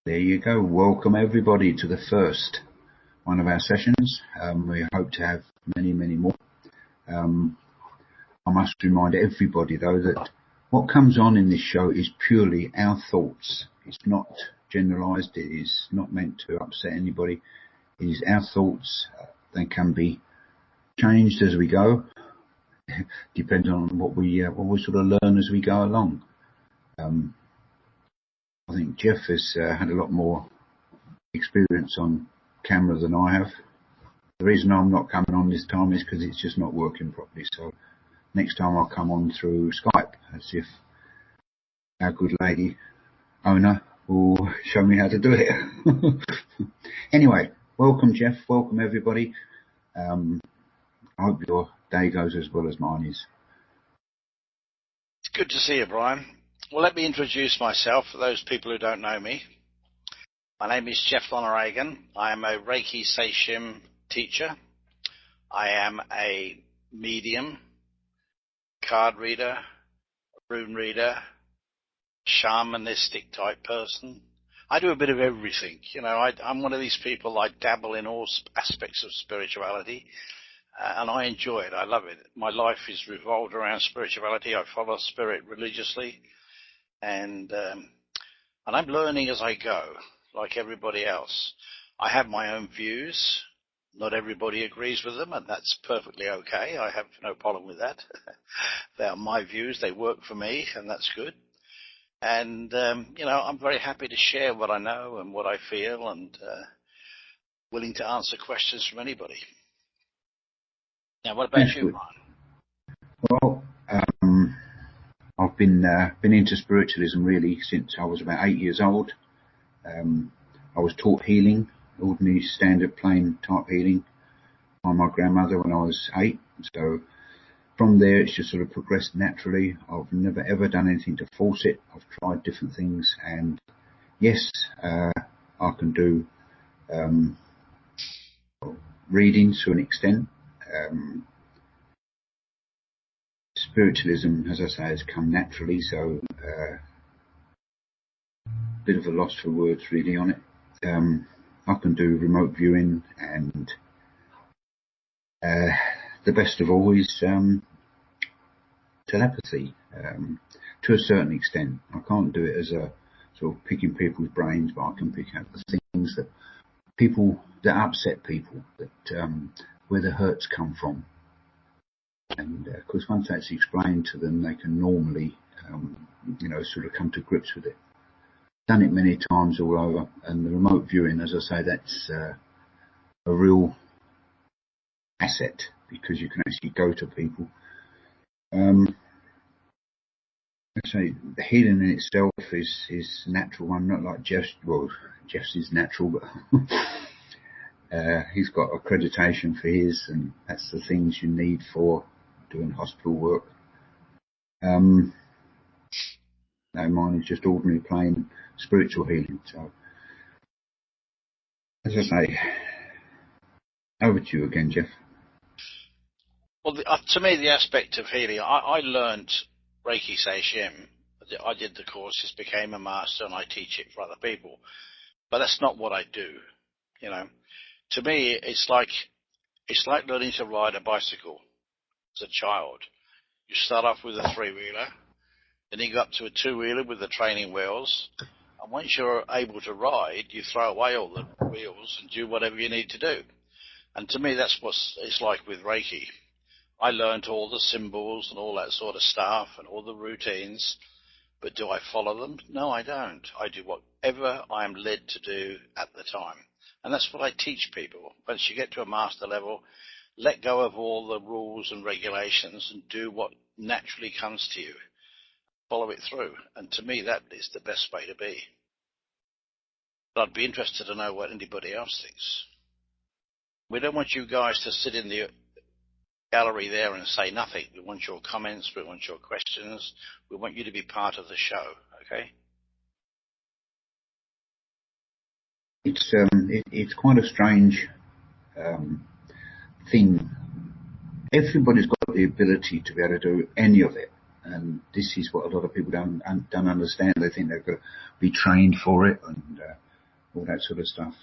There you go. Welcome everybody to the first one of our sessions. We hope to have many, many more. I must remind everybody though that what comes on in this show is purely our thoughts. It's not generalised. It is not meant to upset anybody. It is our thoughts. They can be changed as we go, depending on what we sort of learn as we go along. I think Geoff has had a lot more experience on camera than I have. The reason I'm not coming on this time is because it's just not working properly. So next time I'll come on through Skype, as if our good lady owner will show me how to do it. Anyway, welcome Geoff, welcome everybody. I hope your day goes as well as mine is. It's good to see you, Brian. Well, let me introduce myself for those people who don't know me. My name is Geoff-loneragan. I am a Reiki Seishim teacher. I am a medium, card reader, rune reader, shamanistic type person. I do a bit of everything. You know, I'm one of these people, I dabble in all aspects of spirituality, and I enjoy it. I love it. My life is revolved around spirituality. I follow spirit religiously. And I'm learning as I go, like everybody else. I have my own views. Not everybody agrees with them, and that's perfectly okay. I have no problem with that. They are my views. They work for me, and that's good. And, you know, I'm very happy to share what I know and what I feel, and willing to answer questions from anybody. Now, what about you, Ron? Well, I've been into spiritualism really since I was about 8 years old. I was taught healing, ordinary standard plain type healing, by my grandmother when I was 8. So from there it's just sort of progressed naturally. I've never ever done anything to force it. I've tried different things, and yes, I can do readings to an extent. Spiritualism, as I say, has come naturally, so bit of a loss for words really on it. I can do remote viewing, and the best of all is telepathy, to a certain extent. I can't do it as a sort of picking people's brains, but I can pick out the things that upset people, that where the hurts come from. And of course, once that's explained to them, they can normally, sort of come to grips with it. Done it many times all over, and the remote viewing, as I say, that's a real asset, because you can actually go to people. I say the healing in itself is a natural one, not like Geoff's. Well, Geoff's is natural, but he's got accreditation for his, and that's the things you need for doing hospital work. No, mine is just ordinary plain spiritual healing. So, as I say, over to you again, Geoff. Well, to me, the aspect of healing, I learned Reiki Seishim. I did the courses, became a master, and I teach it for other people. But that's not what I do. You know, to me, it's like learning to ride a bicycle as a child. You start off with a three-wheeler, then you go up to a two-wheeler with the training wheels, and once you're able to ride, you throw away all the wheels and do whatever you need to do. And to me, that's what it's like with Reiki. I learned all the symbols and all that sort of stuff and all the routines, but do I follow them? No, I don't. I do whatever I am led to do at the time. And that's what I teach people. Once you get to a master level, let go of all the rules and regulations and do what naturally comes to you. Follow it through. And to me, that is the best way to be. But I'd be interested to know what anybody else thinks. We don't want you guys to sit in the gallery there and say nothing. We want your comments. We want your questions. We want you to be part of the show. Okay? It's quite a strange thing. Everybody's got the ability to be able to do any of it, and this is what a lot of people don't understand. They think they've got to be trained for it, and all that sort of stuff.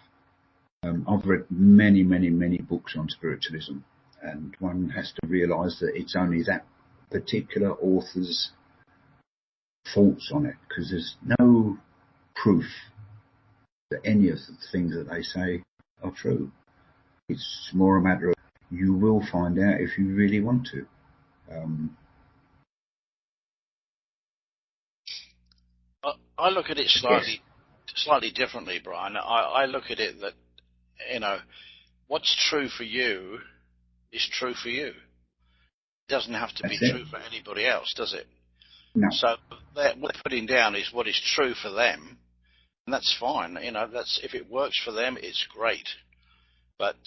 I've read many, many, many books on spiritualism, and one has to realise that it's only that particular author's thoughts on it, because there's no proof that any of the things that they say are true. It's more a matter of you will find out if you really want to. I look at it slightly differently, Brian. I look at it that, what's true for you is true for you. It doesn't have to be true for anybody else, does it? No. So what they're putting down is what is true for them, and that's fine. That's, if it works for them, it's great. But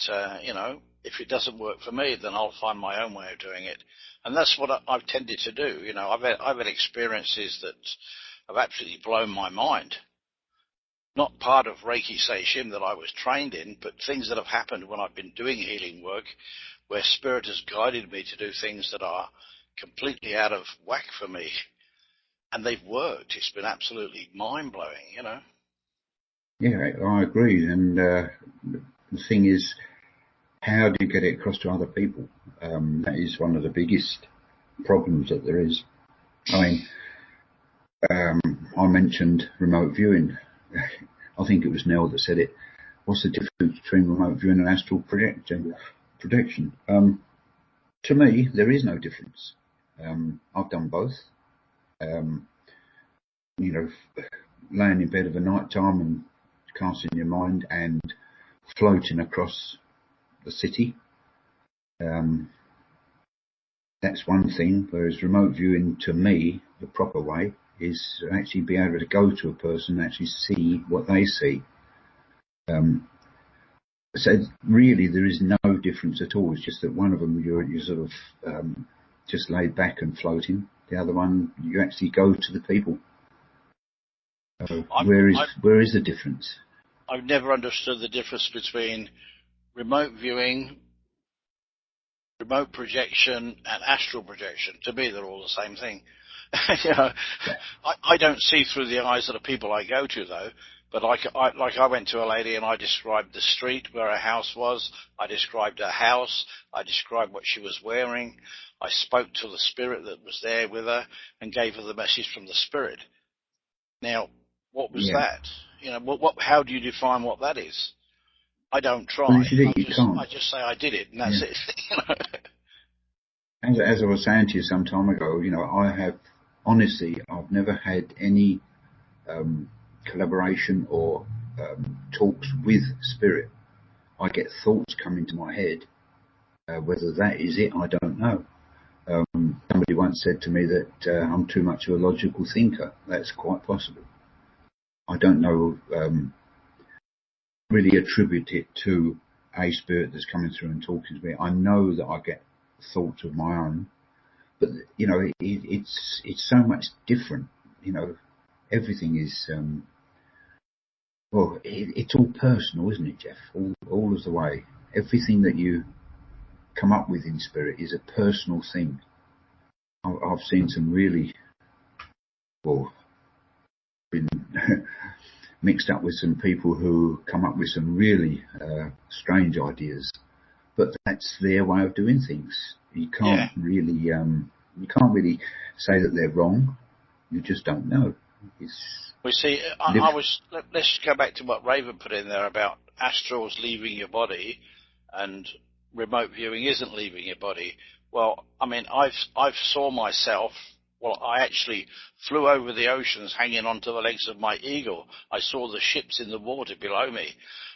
if it doesn't work for me, then I'll find my own way of doing it, and that's what I've tended to do. I've had experiences that have absolutely blown my mind. Not part of Reiki Seishim that I was trained in, but things that have happened when I've been doing healing work, where Spirit has guided me to do things that are completely out of whack for me, and they've worked. It's been absolutely mind-blowing, Yeah, I agree. And the thing is, how do you get it across to other people? That is one of the biggest problems that there is. I mean, I mentioned remote viewing. I think it was Nell that said it. What's the difference between remote viewing and astral projection? To me, there is no difference. I've done both. Laying in bed of a night time and casting your mind and floating across the city. That's one thing, whereas remote viewing, to me, the proper way is actually be able to go to a person and actually see what they see. So really there is no difference at all. It's just that one of them you're sort of just laid back and floating. The other one, you actually go to the people. Where is the difference? I've never understood the difference between remote viewing, remote projection, and astral projection. To me, they're all the same thing. I don't see through the eyes of the people I go to, though. But I went to a lady and I described the street where her house was. I described her house. I described what she was wearing. I spoke to the spirit that was there with her and gave her the message from the spirit. Now, what was that? How do you define what that is? I don't try. Well, I just say I did it, and that's it. As I was saying to you some time ago, I've never had any collaboration or talks with spirit. I get thoughts come into my head. Whether that is it, I don't know. Somebody once said to me that I'm too much of a logical thinker. That's quite possible. I don't know, really attribute it to a spirit that's coming through and talking to me. I know that I get thoughts of my own, but it's so much different. Everything is it's all personal, isn't it, Geoff? All of the way, everything that you come up with in spirit is a personal thing. I've seen some really, been mixed up with some people who come up with some really strange ideas, but that's their way of doing things. You can't really say that they're wrong. You just don't know. Let's go back to what Raven put in there about astrals leaving your body and remote viewing isn't leaving your body. Well, I mean, I've saw myself. Well, I actually flew over the oceans hanging onto the legs of my eagle. I saw the ships in the water below me.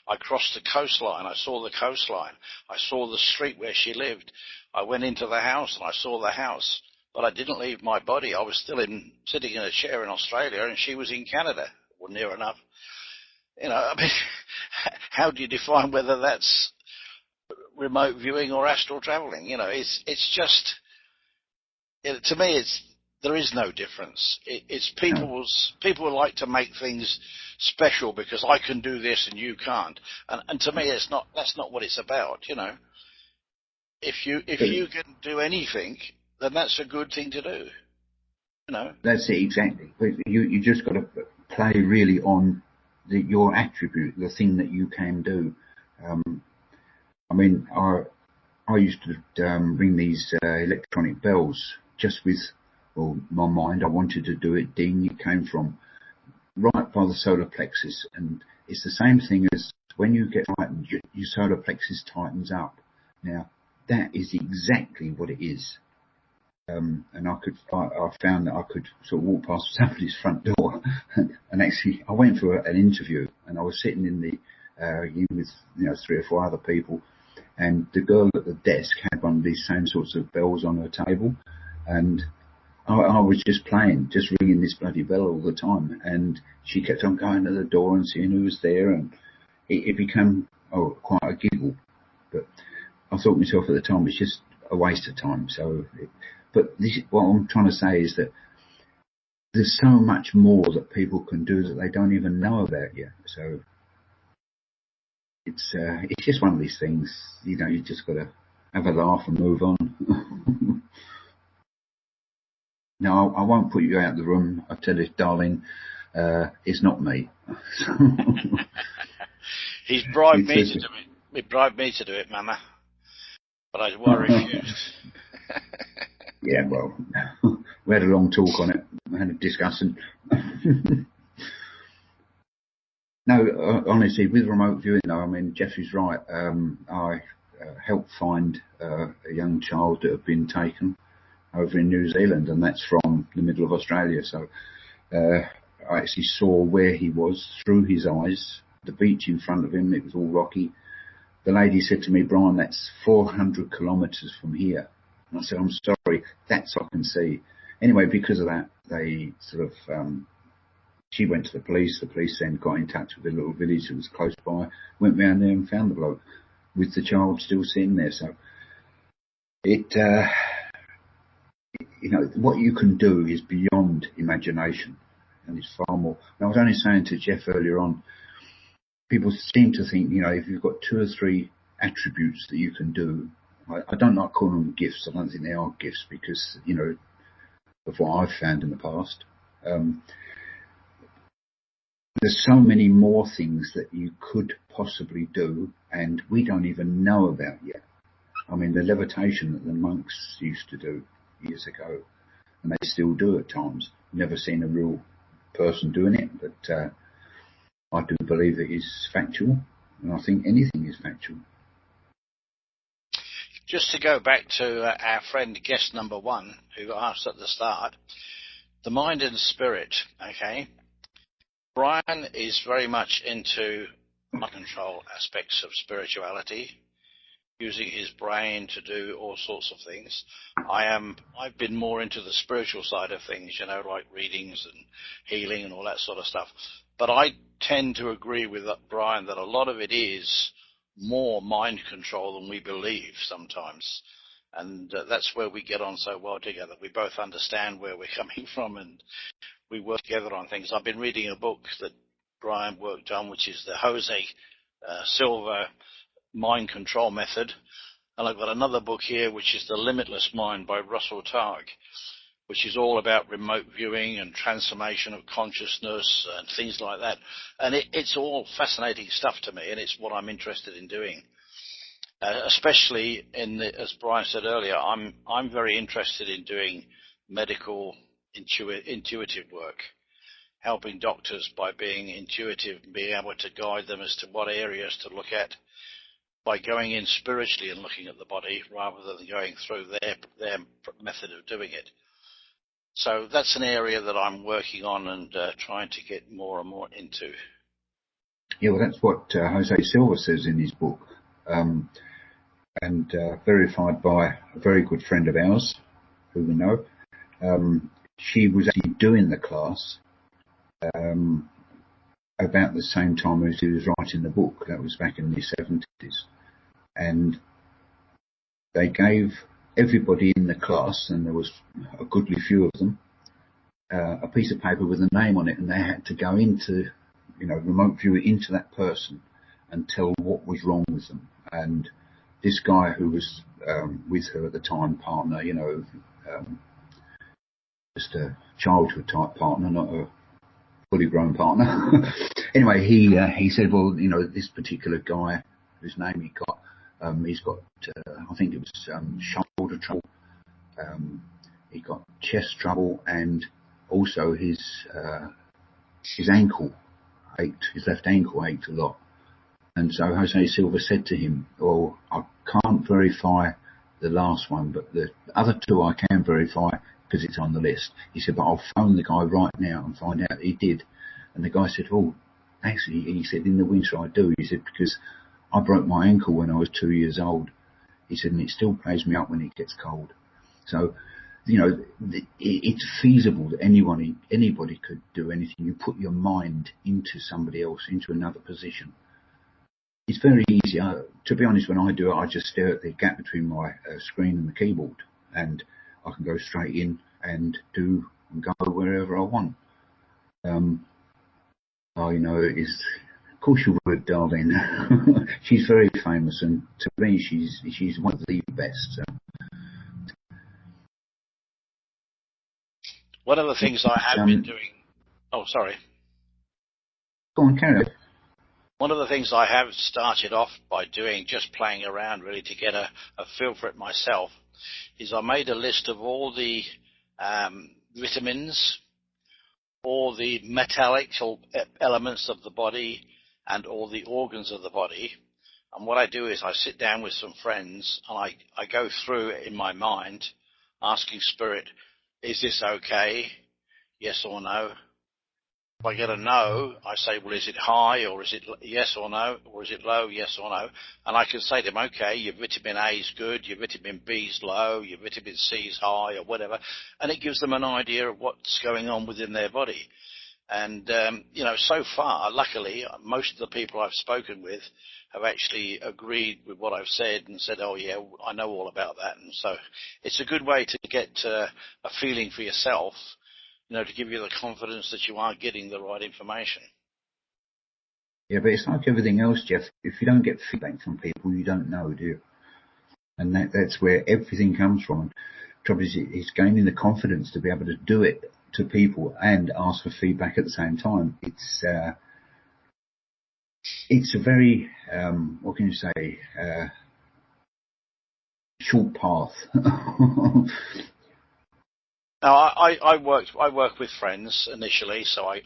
I crossed the coastline. I saw the coastline. I saw the street where she lived. I went into the house and I saw the house. But I didn't leave my body. I was still sitting in a chair in Australia and she was in Canada, or near enough. I mean, how do you define whether that's remote viewing or astral traveling? It's just, to me, there is no difference. It's people like to make things special because I can do this and you can't. And to me, that's not what it's about. If you can do anything, then that's a good thing to do. That's it, exactly. You just got to play really on your attribute, the thing that you can do. I mean, I used to ring these electronic bells just with, well, my mind. I wanted to do it. Ding! It came from right by the solar plexus, and it's the same thing as when you get frightened, your solar plexus tightens up. Now, that is exactly what it is. And I found that I could sort of walk past somebody's front door, and actually I went for an interview, and I was sitting in the room with 3 or 4 other people, and the girl at the desk had one of these same sorts of bells on her table, and I was just ringing this bloody bell all the time, and she kept on going to the door and seeing who was there, and it became quite a giggle. But I thought to myself at the time, it's just a waste of time. What I'm trying to say is that there's so much more that people can do that they don't even know about yet. So it's just one of these things, you just got to have a laugh and move on. No, I won't put you out of the room. I tell you, darling, it's not me. He's bribed me to do it. He bribed me to do it, Mama. But I refused. Yeah, well, we had a long talk on it. We had a discussion. No, honestly, with remote viewing, though, I mean, Geoffrey's right. I helped find a young child that had been taken over in New Zealand, and that's from the middle of Australia. So I actually saw where he was through his eyes, the beach in front of him. It was all rocky. The lady said to me, Brian, that's 400 kilometres from here. And I said, I'm sorry, that's I can see. Anyway, because of that, they sort of, she went to the police then got in touch with a little village that was close by, went round there and found the bloke with the child still sitting there. So what you can do is beyond imagination, and it's far more. And I was only saying to Geoff earlier on, people seem to think, if you've got 2 or 3 attributes that you can do, I don't like calling them gifts. I don't think they are gifts because, of what I've found in the past. There's so many more things that you could possibly do, and we don't even know about yet. I mean, the levitation that the monks used to do years ago, and they still do at times. Never seen a real person doing it, but I do believe it is factual, and I think anything is factual. Just to go back to our friend, guest number 1, who asked at the start, the mind and spirit, okay? Brian is very much into mind control aspects of spirituality, using his brain to do all sorts of things. I've been more into the spiritual side of things, like readings and healing and all that sort of stuff. But I tend to agree with Brian that a lot of it is more mind control than we believe sometimes. And that's where we get on so well together. We both understand where we're coming from and we work together on things. I've been reading a book that Brian worked on, which is the Jose Silva Mind Control Method. And I've got another book here, which is The Limitless Mind by Russell Targ, which is all about remote viewing and transformation of consciousness and things like that. And it's all fascinating stuff to me, and it's what I'm interested in doing. Especially as Brian said earlier, I'm very interested in doing medical intuitive work, helping doctors by being intuitive and being able to guide them as to what areas to look at by going in spiritually and looking at the body rather than going through their method of doing it. So that's an area that I'm working on and trying to get more and more into. Yeah, well, that's what Jose Silva says in his book, and verified by a very good friend of ours, who we know. She was actually doing the class about the same time as he was writing the book. That was back in the 70s. And they gave everybody in the class, and there was a goodly few of them, a piece of paper with a name on it, and they had to go into, remote view it into that person and tell what was wrong with them. And this guy who was with her at the time, partner, just a childhood type partner, not a fully grown partner. Anyway, he said, well, you know, this particular guy whose name he got, he's got, I think it was shoulder trouble. He got chest trouble, and also his ankle ached. His left ankle ached a lot. And so Jose Silva said to him, well, I can't verify the last one, but the other two I can verify because it's on the list. He said, but I'll phone the guy right now and find out he did. And the guy said, oh, actually, he said, in the winter I do. He said, because I broke my ankle when I was 2 years old. He said, and it still plays me up when it gets cold. So, you know, it's feasible that anybody could do anything. You put your mind into somebody else, into another position. It's very easy. To be honest, when I do it, I just stare at the gap between my screen and the keyboard, and I can go straight in and do and go wherever I want. You know, of course you would, darling. She's very famous, and to me, she's one of the best. So. One of the things I have been doing... Oh, sorry. Go on, carry on. One of the things I have started off by doing, just playing around really to get a feel for it myself, is I made a list of all the vitamins, all the metallic elements of the body, and all the organs of the body. And what I do is I sit down with some friends and I go through it in my mind, asking Spirit, is this okay? Yes or no? If I get a no, I say, well, is it high, or is it yes or no, or is it low, yes or no? And I can say to them, okay, your vitamin A is good, your vitamin B is low, your vitamin C is high, or whatever. And it gives them an idea of what's going on within their body. And, you know, so far, luckily, most of the people I've spoken with have actually agreed with what I've said and said, oh, yeah, I know all about that. And so it's a good way to get a feeling for yourself, you know, to give you the confidence that you are getting the right information. Yeah, but it's like everything else, Geoff. If you don't get feedback from people, you don't know, do you? And that's where everything comes from. The trouble is, it's gaining the confidence to be able to do it to people and ask for feedback at the same time. It's a very, what can you say, short path. Now, I work with friends initially, so I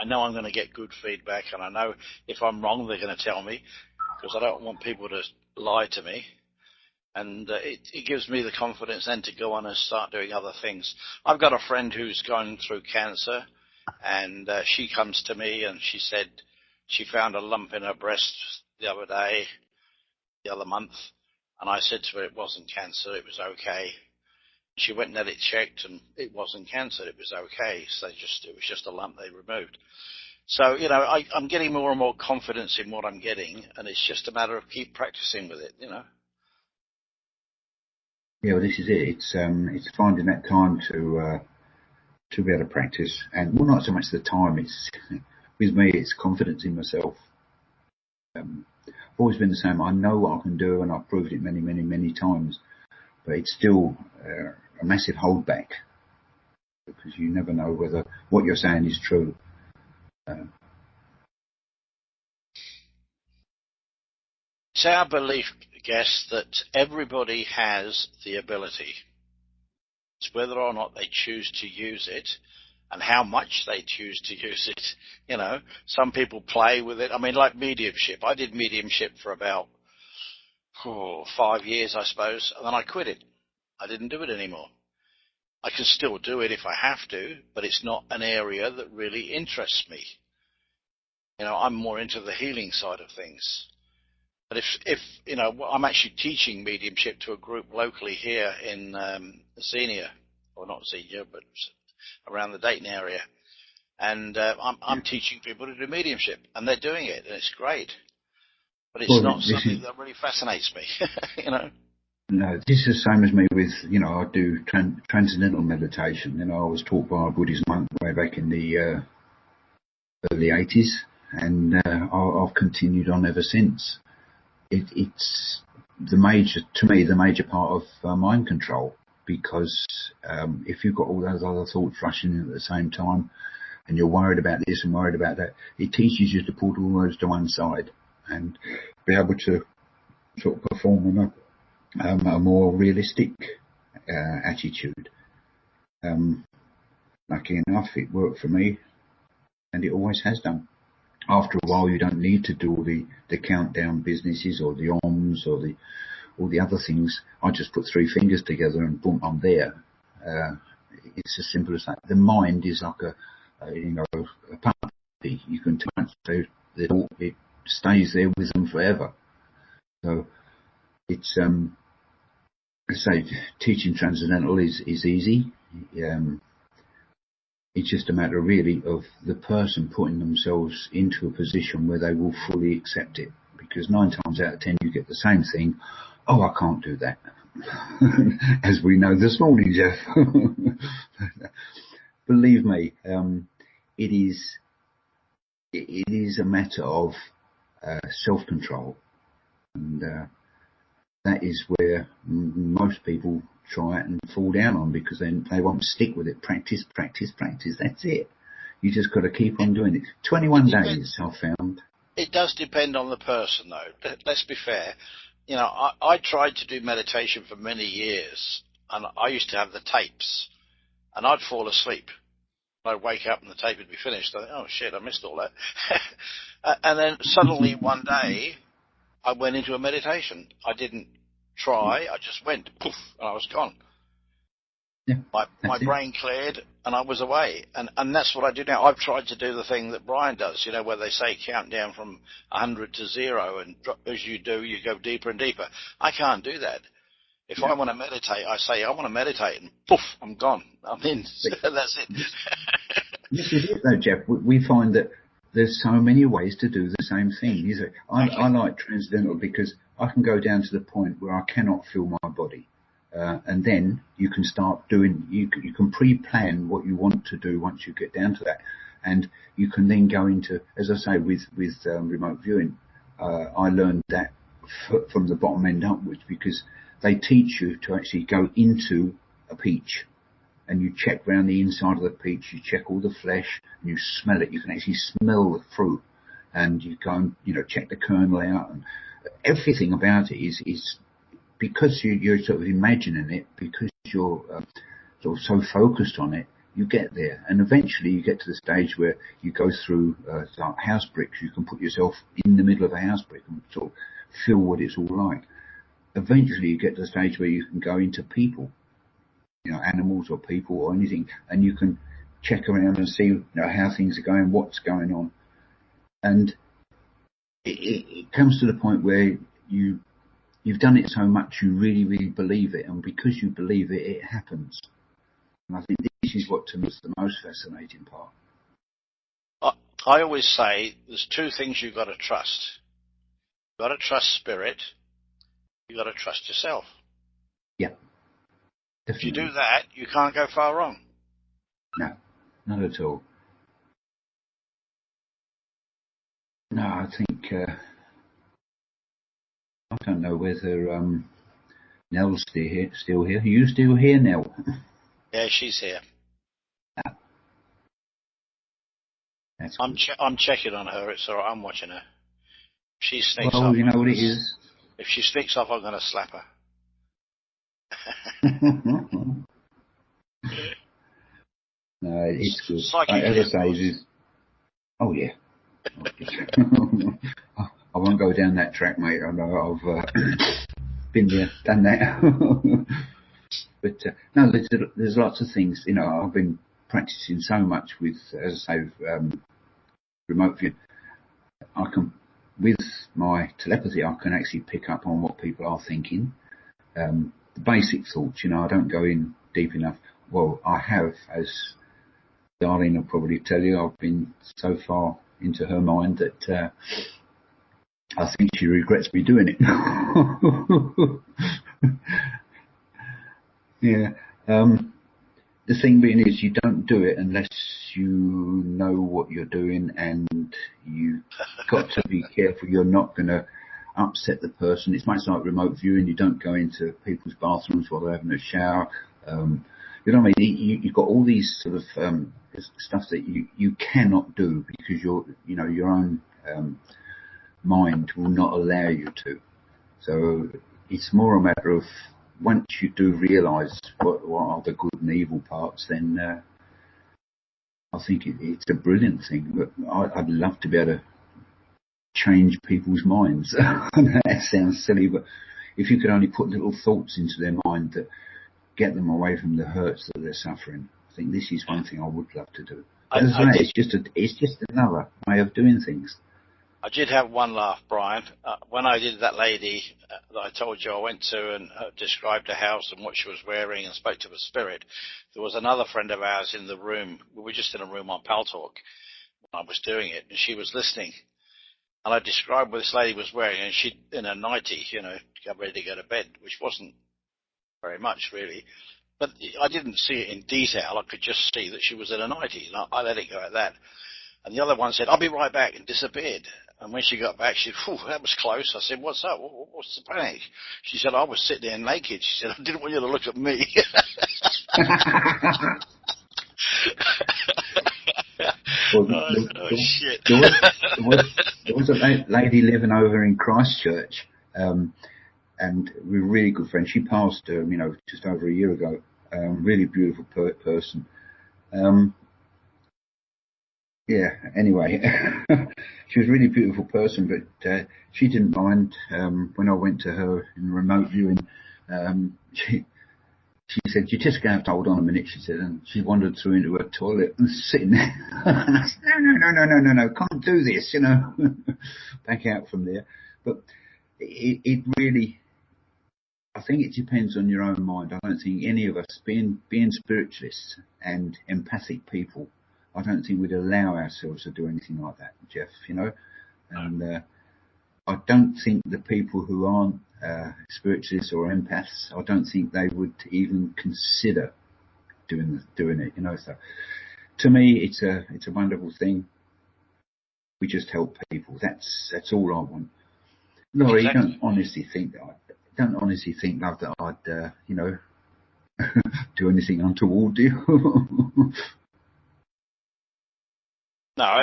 know I'm going to get good feedback, and I know if I'm wrong, they're going to tell me, because I don't want people to lie to me. And it gives me the confidence then to go on and start doing other things. I've got a friend who's gone through cancer, and she comes to me and she said she found a lump in her breast the other month, and I said to her it wasn't cancer, it was okay. She went and had it checked, and it wasn't cancer, it was okay. So it was just a lump they removed. So, you know, I'm getting more and more confidence in what I'm getting, and it's just a matter of keep practicing with it, you know. Yeah, well, this is it. It's finding that time to be able to practice, and well, not so much the time. It's with me, it's confidence in myself. I've always been the same. I know what I can do, and I've proved it many, many, many times. But it's still a massive holdback, because you never know whether what you're saying is true. It's our belief, guess, that everybody has the ability. It's whether or not they choose to use it and how much they choose to use it. You know, some people play with it. I mean, like mediumship. I did mediumship for about 5 years, I suppose, and then I quit it. I didn't do it anymore. I can still do it if I have to, but it's not an area that really interests me. You know, I'm more into the healing side of things. But if you know, I'm actually teaching mediumship to a group locally here in Xenia, or not Xenia, but around the Dayton area. And I'm teaching people to do mediumship, and they're doing it, and it's great. But it's not something that really fascinates me, you know. No, this is the same as me with, you know, I do transcendental meditation. You know, I was taught by a Buddhist monk way back in the early 80s, and I've continued on ever since. It's the major part of mind control, because if you've got all those other thoughts rushing in at the same time, and you're worried about this and worried about that. It teaches you to put all those to one side and be able to sort of perform in a more realistic attitude. Lucky enough, it worked for me, and it always has done. After a while, you don't need to do all the countdown businesses or the OMs or all the other things. I just put three fingers together and boom, I'm there. It's as simple as that. The mind is like a puppy. You can touch it stays there with them forever. So it's I say teaching transcendental is easy. It's just a matter really of the person putting themselves into a position where they will fully accept it. Because 9 times out of 10 you get the same thing. Oh, I can't do that. As we know this morning, Geoff. Believe me, it is a matter of self-control, and that is where most people try it and fall down on, because then they won't stick with it. Practice, practice, practice. That's it. You just got to keep on doing it. 21 days, I've found. It does depend on the person, though. Let's be fair. You know, I tried to do meditation for many years, and I used to have the tapes, and I'd fall asleep. I'd wake up and the tape would be finished. I think, oh shit, I missed all that. And then suddenly one day, I went into a meditation. I didn't try. I just went, poof, and I was gone. Yeah, my brain cleared, and I was away. And that's what I do now. I've tried to do the thing that Brian does, you know, where they say count down from 100 to 0, and as you do, you go deeper and deeper. I can't do that. If I want to meditate, I say, I want to meditate, and poof, I'm gone. I'm in. That's it. This is it, though, Geoff. We find that there's so many ways to do the same thing. I like transcendental because I can go down to the point where I cannot feel my body. And then you can start doing, you can pre-plan what you want to do once you get down to that. And you can then go into, as I say, with remote viewing, I learned that from the bottom end upwards, because they teach you to actually go into a peach and you check round the inside of the peach, you check all the flesh and you smell it. You can actually smell the fruit, and you go and, you know, check the kernel out, and everything about it is because you're sort of imagining it, because you're sort of so focused on it, you get there. And eventually you get to the stage where you go through like house bricks. You can put yourself in the middle of a house brick and sort of feel what it's all like. Eventually you get to the stage where you can go into people, you know, animals or people or anything, and you can check around and see, you know, how things are going, what's going on. And it comes to the point where you've done it so much you really, really believe it, and because you believe it, it happens. And I think this is what to me is the most fascinating part. I always say there's 2 things you've got to trust. You've got to trust spirit. You've got to trust yourself. Yeah. Definitely. If you do that, you can't go far wrong. No, not at all. No, I think I don't know whether Nell's still here. Are you still here, Nell? Yeah, she's here. No. That's I'm checking on her. It's all right. I'm watching her. If she sneaks well, off, you know what it is. If she sneaks off, I'm going to slap her. No, it's good. Psychic as I say, oh yeah. I won't go down that track, mate. I know I've been there, done that. But no, there's lots of things. You know, I've been practicing so much with, as I say, remote view. I can, with my telepathy, I can actually pick up on what people are thinking. The basic thoughts, you know, I don't go in deep enough. Well, I have, as Darlene will probably tell you, I've been so far into her mind that I think she regrets me doing it. Yeah. The thing being is, you don't do it unless you know what you're doing, and you've got to be careful you're not going to upset the person. It's much like remote viewing. You don't go into people's bathrooms while they're having a shower. You know what I mean? You've got all these sort of stuff that you cannot do because your own mind will not allow you to. So it's more a matter of once you do realise what are the good and evil parts, then I think it's a brilliant thing. But I'd love to be able to change people's minds. That sounds silly, but if you could only put little thoughts into their mind that get them away from the hurts that they're suffering, I think this is one thing I would love to do. As I say, it's just another way of doing things. I did have one laugh, Brian. When I did that lady that I told you I went to and described the house and what she was wearing and spoke to the spirit, there was another friend of ours in the room. We were just in a room on Pal Talk when I was doing it, and she was listening. And I described what this lady was wearing, and she in a nightie, got ready to go to bed, which wasn't very much really. But I didn't see it in detail. I could just see that she was in a nightie, and I let it go at that. And the other one said, "I'll be right back," and disappeared. And when she got back, she said, "Phew, that was close." I said, "What's up? What's the panic?" She said, "I was sitting there naked." She said, "I didn't want you to look at me." Shit. There was a lady living over in Christchurch, and we were really good friends. She passed, just over a year ago. Really beautiful person. Yeah, anyway, she was a really beautiful person, but she didn't mind when I went to her in remote viewing. She said, "You just going to have to hold on a minute," she said, and she wandered through into her toilet and was sitting there. And I said, no, can't do this, back out from there. But it really, I think it depends on your own mind. I don't think any of us, being spiritualists and empathic people, I don't think we'd allow ourselves to do anything like that, Geoff, And I don't think the people who aren't spiritualists or empaths, I don't think they would even consider doing it, So to me, it's a wonderful thing. We just help people. That's all I want. Laurie, exactly. Don't honestly think, love, that I'd, do anything untoward, do you? No,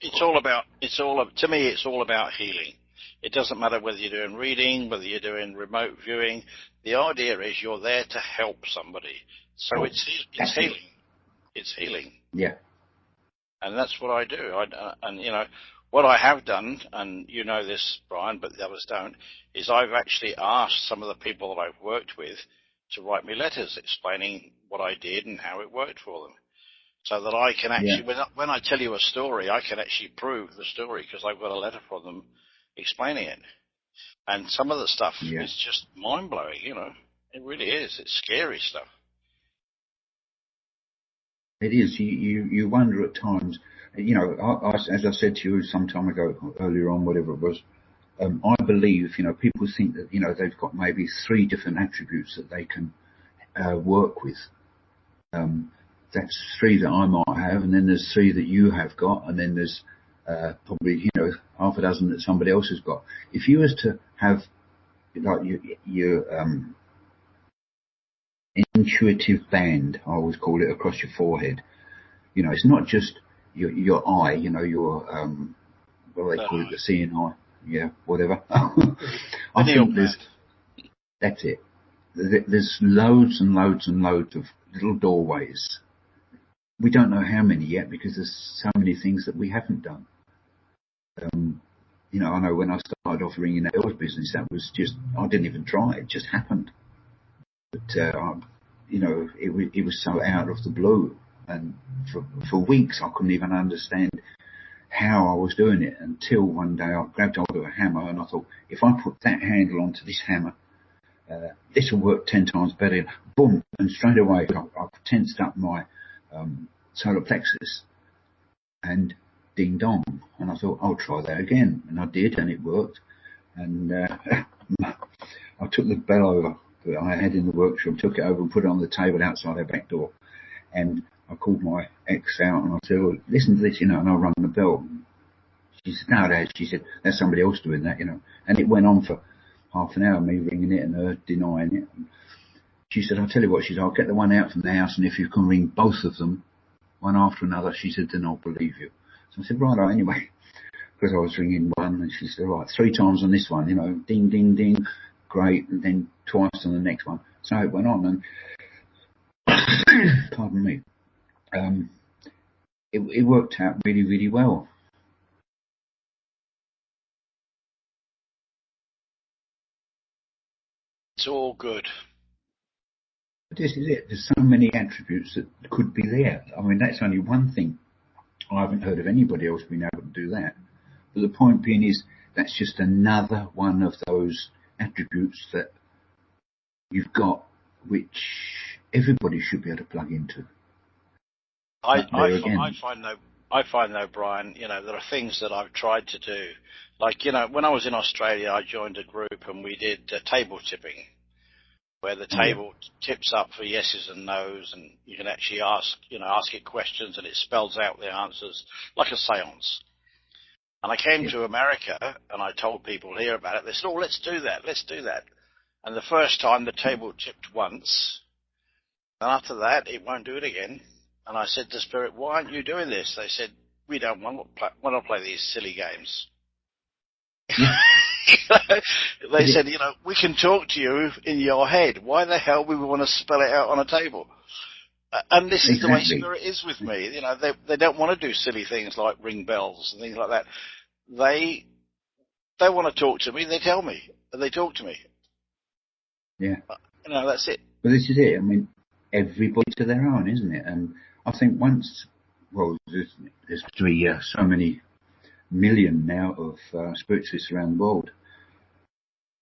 it's all about to me, it's all about healing. It doesn't matter whether you're doing reading, whether you're doing remote viewing. The idea is you're there to help somebody. So it's healing. It's healing. Yeah. And that's what I do. What I have done, and you know this, Brian, but the others don't, is I've actually asked some of the people that I've worked with to write me letters explaining what I did and how it worked for them. So that I can actually, when I tell you a story, I can actually prove the story because I've got a letter from them explaining it. And some of the stuff is just mind-blowing, It really is. It's scary stuff. It is. You wonder at times, as I said to you some time ago, earlier on, whatever it was, I believe, people think that, they've got maybe 3 different attributes that they can work with. That's 3 that I might have, and then there's 3 that you have got, and then there's probably half a dozen that somebody else has got. If you was to have like your intuitive band, I always call it, across your forehead, it's not just your eye, your what do they call it, the seeing eye, whatever. I think that's it. There's loads and loads and loads of little doorways. We don't know how many yet because there's so many things that we haven't done. I know when I started off ringing that oil business, that was just, I didn't even try, it just happened. But, it was so out of the blue. And for weeks I couldn't even understand how I was doing it until one day I grabbed hold of a hammer and I thought, if I put that handle onto this hammer, this will work 10 times better. Boom! And straight away I tensed up my solar plexus and ding dong. And I thought, I'll try that again. And I did, and it worked. And I took the bellower that I had in the workshop, took it over and put it on the table outside our back door. And I called my ex out and I said, well, listen to this, and I rang the bell. She said, no, Dad. She said, that's somebody else doing that, And it went on for half an hour, me ringing it and her denying it. And she said, I'll tell you what, she said, I'll get the one out from the house, and if you can ring both of them, one after another, she said, then I'll believe you. So I said, right, anyway, because I was ringing one, and she said, right, 3 times on this one, ding, ding, ding, great, and then twice on the next one. So it went on, and pardon me, it worked out really, really well. It's all good. But this is it. There's so many attributes that could be there. I mean, that's only one thing. I haven't heard of anybody else being able to do that. But the point being is, that's just another one of those attributes that you've got, which everybody should be able to plug into. I find though, Brian, there are things that I've tried to do. Like, when I was in Australia, I joined a group and we did table tipping, where the table tips up for yeses and nos, and you can actually ask it questions, and it spells out the answers like a seance. And I came to America and I told people here about it. They said, oh, let's do that. And the first time the table tipped once, and after that it won't do it again. And I said to Spirit, why aren't you doing this? They said, we don't want to play these silly games. They said, we can talk to you in your head. Why the hell would we want to spell it out on a table? And this is the way Spirit is with me. They don't want to do silly things like ring bells and things like that. They want to talk to me. They tell me. They talk to me. Yeah. That's it. But this is it. I mean, everybody to their own, isn't it? And I think there's so many million now of spiritualists around the world.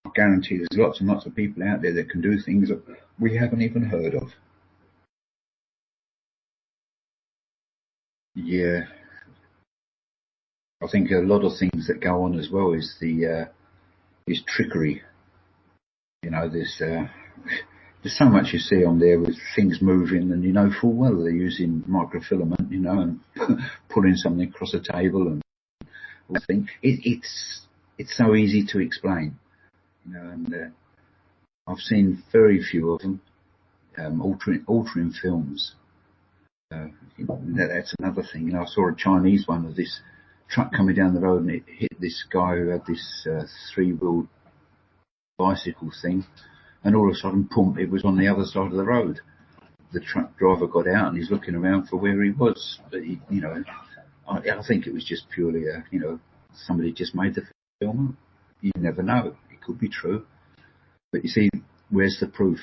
I guarantee there's lots and lots of people out there that can do things that we haven't even heard of. Yeah. I think a lot of things that go on as well is is trickery. There's so much you see on there with things moving, and full well they're using microfilament, and pulling something across a table and all things. It's so easy to explain, and I've seen very few of them altering films. That's another thing. I saw a Chinese one of this truck coming down the road, and it hit this guy who had this 3-wheeled bicycle thing, and all of a sudden, pump, it was on the other side of the road. The truck driver got out and he's looking around for where he was. But I think it was just purely somebody just made the film up. You never know. It could be true. But you see, where's the proof?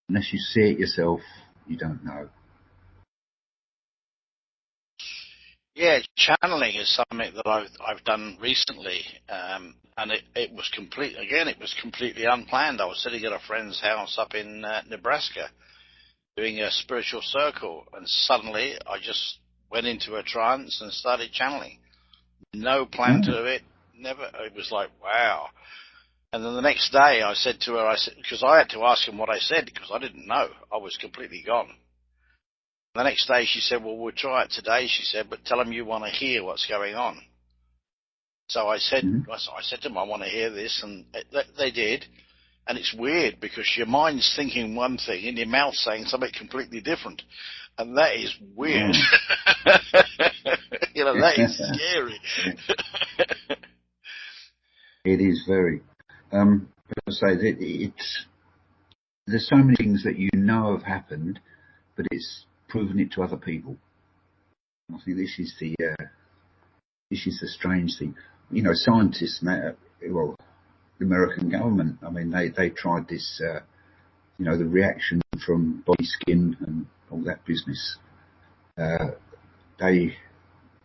Unless you see it yourself, you don't know. Yeah, channeling is something that I've done recently, and it was completely unplanned. I was sitting at a friend's house up in Nebraska doing a spiritual circle, and suddenly I just went into a trance and started channeling. No plan to it, never. It was like, wow. And then the next day I said to her, because I had to ask him what I said because I didn't know. I was completely gone. The next day she said, well, we'll try it today, she said, but tell them you want to hear what's going on. So I said, I said to them, I want to hear this, and they did. And it's weird because your mind's thinking one thing and your mouth's saying something completely different. And that is weird. That is scary. It is very. I say there's so many things that have happened, but it's proven it to other people. I think this is the strange thing. Scientists, the American government, I mean, they tried this, the reaction from body, skin, and all that business. They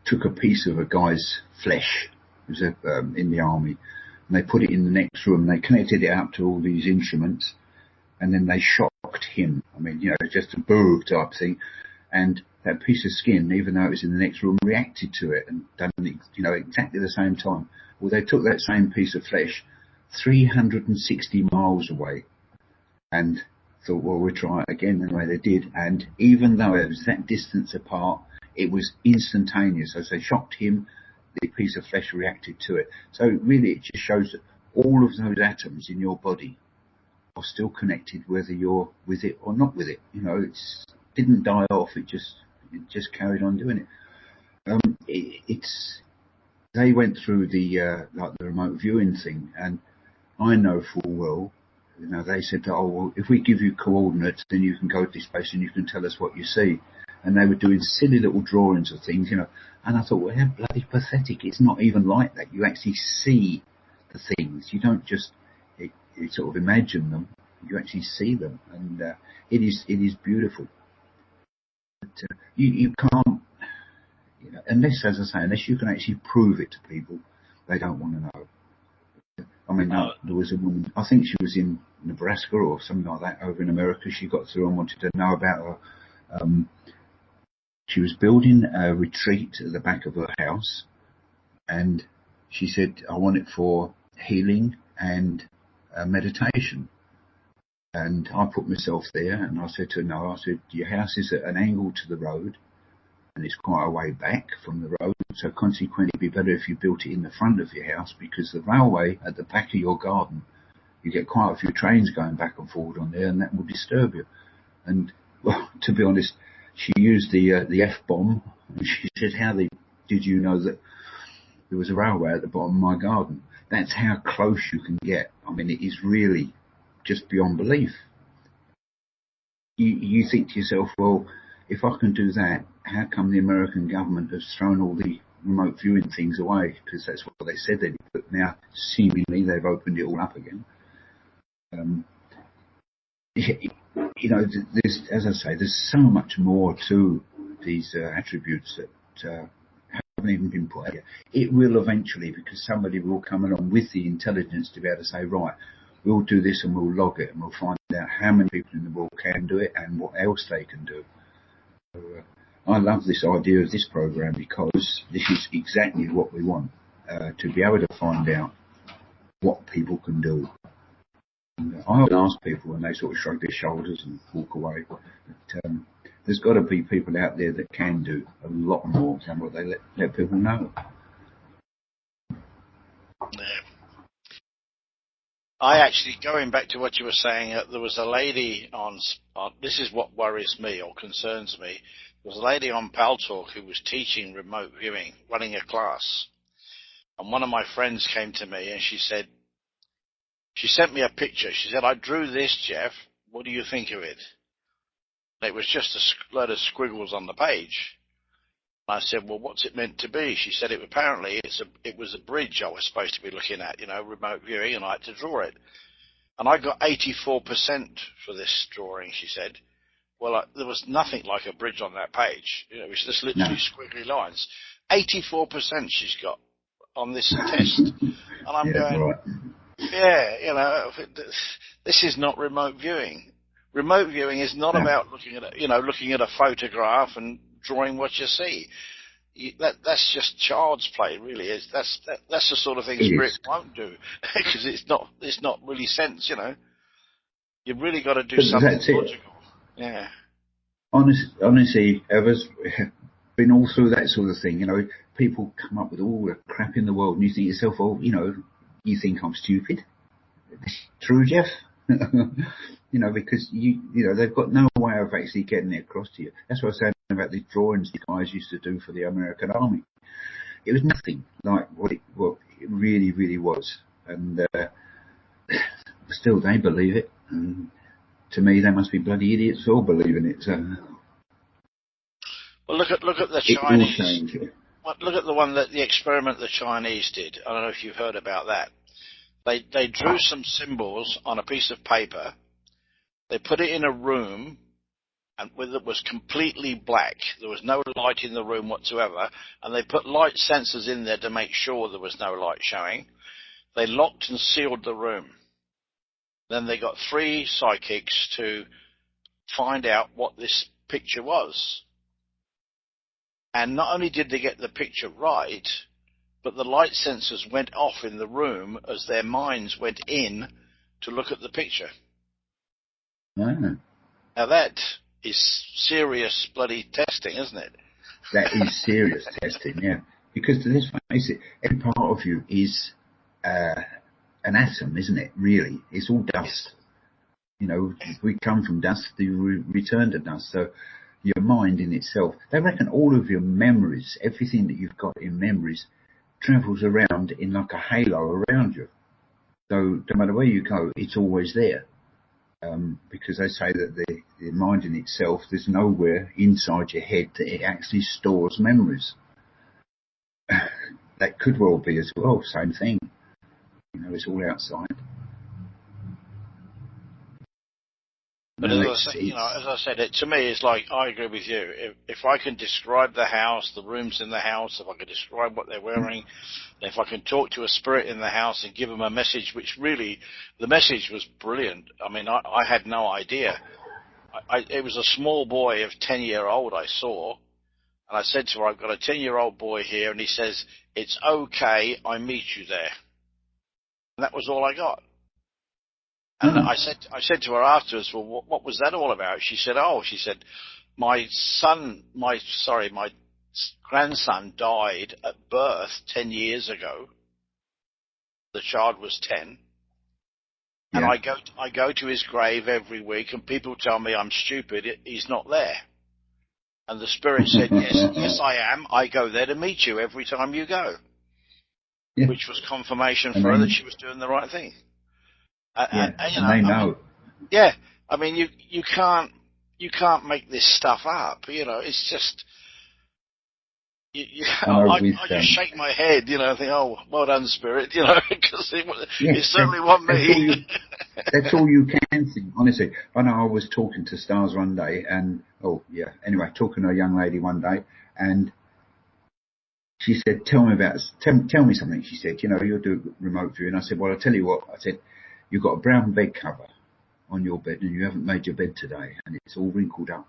took a piece of a guy's flesh, who was in the army, and they put it in the next room. They connected it up to all these instruments, and then they shocked him. I mean, just a boo type thing. And that piece of skin, even though it was in the next room, reacted to it and done, exactly the same time. Well, they took that same piece of flesh 360 miles away and thought, well, we'll try it again. The way they did. And even though it was that distance apart, it was instantaneous. As they shocked him, the piece of flesh reacted to it. So really, it just shows that all of those atoms in your body are still connected, whether you're with it or not with it. You know, it's didn't die off. It just carried on doing it. They went through the like the remote viewing thing, and I know full well. You know, they said, "Oh well, if we give you coordinates, then you can go to this place and you can tell us what you see." And they were doing silly little drawings of things, you know. And I thought, well, how bloody pathetic! It's not even like that. You actually see the things. You don't just you sort of imagine them. You actually see them, and it is beautiful. But you can't, you know, unless, as I say, unless you can actually prove it to people, they don't want to know. I mean, there was a woman, I think she was in Nebraska or something like that, over in America. She got through and wanted to know about her. She was building a retreat at the back of her house, and she said, "I want it for healing and meditation." And I put myself there, and I said to her, "No," I said, "Your house is at an angle to the road, and it's quite a way back from the road, so consequently it'd be better if you built it in the front of your house, because the railway at the back of your garden, you get quite a few trains going back and forward on there, and that will disturb you." And, well, to be honest, she used the F-bomb, and she said, did you know that there was a railway at the bottom of my garden? That's how close you can get. I mean, it is really just beyond belief. You think to yourself, well, if I can do that, how come the American government has thrown all the remote viewing things away? Because that's what they said they did, but now seemingly they've opened it all up again. You know, there's, as I say, there's so much more to these attributes that haven't even been put out yet. It will eventually, because somebody will come along with the intelligence to be able to say, right, we'll do this and we'll log it and we'll find out how many people in the world can do it and what else they can do. So, I love this idea of this program, because this is exactly what we want, to be able to find out what people can do. And I often ask people, and they sort of shrug their shoulders and walk away, but there's got to be people out there that can do a lot more than what they let people know. Yeah. I actually, going back to what you were saying, there was a lady on this is what worries me or concerns me. There was a lady on Paltalk who was teaching remote viewing, running a class. And one of my friends came to me and she sent me a picture. She said, "I drew this, Geoff. What do you think of it?" And it was just a load of squiggles on the page. I said, "Well, what's it meant to be?" She said, apparently it was a bridge I was supposed to be looking at, you know, remote viewing, and I had to draw it. And I got 84% for this drawing, she said. Well, there was nothing like a bridge on that page. You know, it was just literally squiggly lines. 84% she's got on this test. And I'm going, right. Yeah, you know, this is not remote viewing. Remote viewing is not about looking at a photograph and drawing what you see. That's just child's play, really. That's the sort of thing Spirit won't do, because it's not really sense, you know. You've really got to do something logical. Yeah. Honestly, Ever's been all through that sort of thing. You know, people come up with all the crap in the world, and you think to yourself, "Oh, you know, you think I'm stupid?" True, Geoff. You know, because you know they've got no way of actually getting it across to you. That's what I was saying about the drawings the guys used to do for the American Army. It was nothing like what it really, really was, and still they believe it. And to me, they must be bloody idiots for all believing it. So, well, look at the Chinese. Look at the experiment the Chinese did. I don't know if you've heard about that. They drew some symbols on a piece of paper. They put it in a room, and it was completely black. There was no light in the room whatsoever, and they put light sensors in there to make sure there was no light showing. They locked and sealed the room. Then they got 3 psychics to find out what this picture was. And not only did they get the picture right, but the light sensors went off in the room as their minds went in to look at the picture. Mm. Now that is serious bloody testing, isn't it? That is serious testing, yeah. Because let's face it, every part of you is an atom, isn't it? Really, it's all dust. You know, we come from dust, you return to dust. So your mind in itself, they reckon all of your memories, everything that you've got in memories, travels around in like a halo around you. So no matter where you go, it's always there. Because they say that the mind in itself, there's nowhere inside your head that it actually stores memories. That could well be as well, same thing. You know, it's all outside. But as I said, to me, it's like, I agree with you. If I can describe the house, the rooms in the house, if I can describe what they're wearing, if I can talk to a spirit in the house and give them a message, which really, the message was brilliant. I mean, I had no idea. It was a small boy of 10-year-old I saw, and I said to her, I've got a 10-year-old boy here, and he says, it's okay, I meet you there. And that was all I got. And I said to her afterwards, well, what was that all about? She said, my grandson died at birth 10 years ago. The child was 10. And I go to his grave every week, and people tell me I'm stupid. He's not there. And the spirit said, yes, I am. I go there to meet you every time you go. Yeah. Which was confirmation for her that she was doing the right thing. And they know. I mean, you can't make this stuff up. You know, it's just. I just shake my head, you know, think, oh, well done, Spirit, you know, because it certainly wasn't me. That's all you can think, honestly. I know I was talking to stars one day, and talking to a young lady one day, and she said, tell me something. She said, you know, you'll do remote view. And I said, well, I'll tell you what. I said, you've got a brown bed cover on your bed, and you haven't made your bed today, and it's all wrinkled up.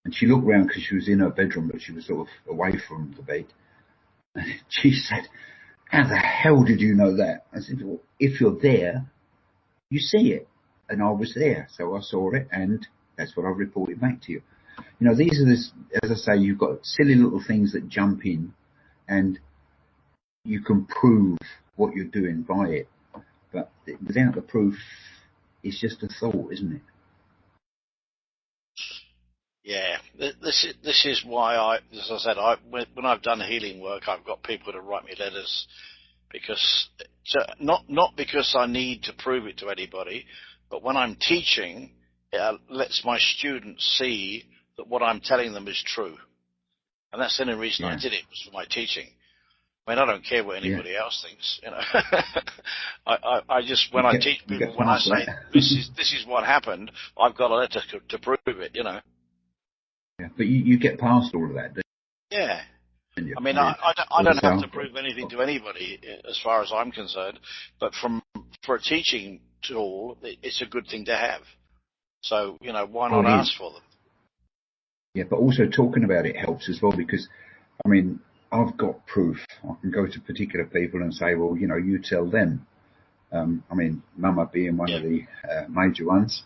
And she looked round because she was in her bedroom, but she was sort of away from the bed. And she said, how the hell did you know that? I said, well, if you're there, you see it. And I was there, so I saw it, and that's what I've reported back to you. You know, these are as I say, you've got silly little things that jump in, and you can prove what you're doing by it. But without the proof, it's just a thought, isn't it? Yeah, this is why as I said, when I've done healing work, I've got people to write me letters, because not because I need to prove it to anybody, but when I'm teaching, it lets my students see that what I'm telling them is true, and that's the only reason I did it, was for my teaching. I mean, I don't care what anybody else thinks, you know. I just, when I teach people, when I say this is what happened, I've got a letter to prove it, you know. Yeah, but you get past all of that. Yeah. I mean, I don't have to prove anything to anybody as far as I'm concerned, but for a teaching tool, it's a good thing to have. So, you know, why not ask for them? Yeah, but also talking about it helps as well, because, I mean, I've got proof. I can go to particular people and say, well, you know, you tell them. I mean, Mama being one of the major ones.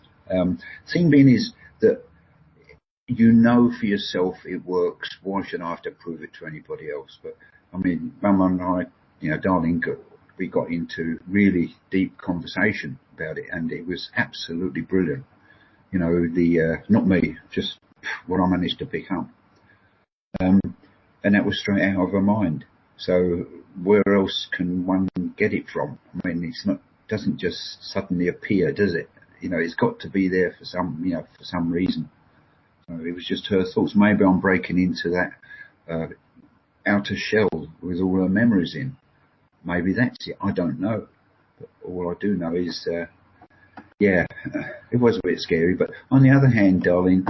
Thing being is that you know for yourself it works. Why should I have to prove it to anybody else? But, I mean, Mama and I, you know, darling, we got into really deep conversation about it, and it was absolutely brilliant. You know, not me, just what I managed to pick up. And that was straight out of her mind. So where else can one get it from? I mean, doesn't just suddenly appear, does it? You know, it's got to be there for some reason. So it was just her thoughts. Maybe I'm breaking into that outer shell with all her memories in. Maybe that's it. I don't know. But all I do know is, it was a bit scary. But on the other hand, darling,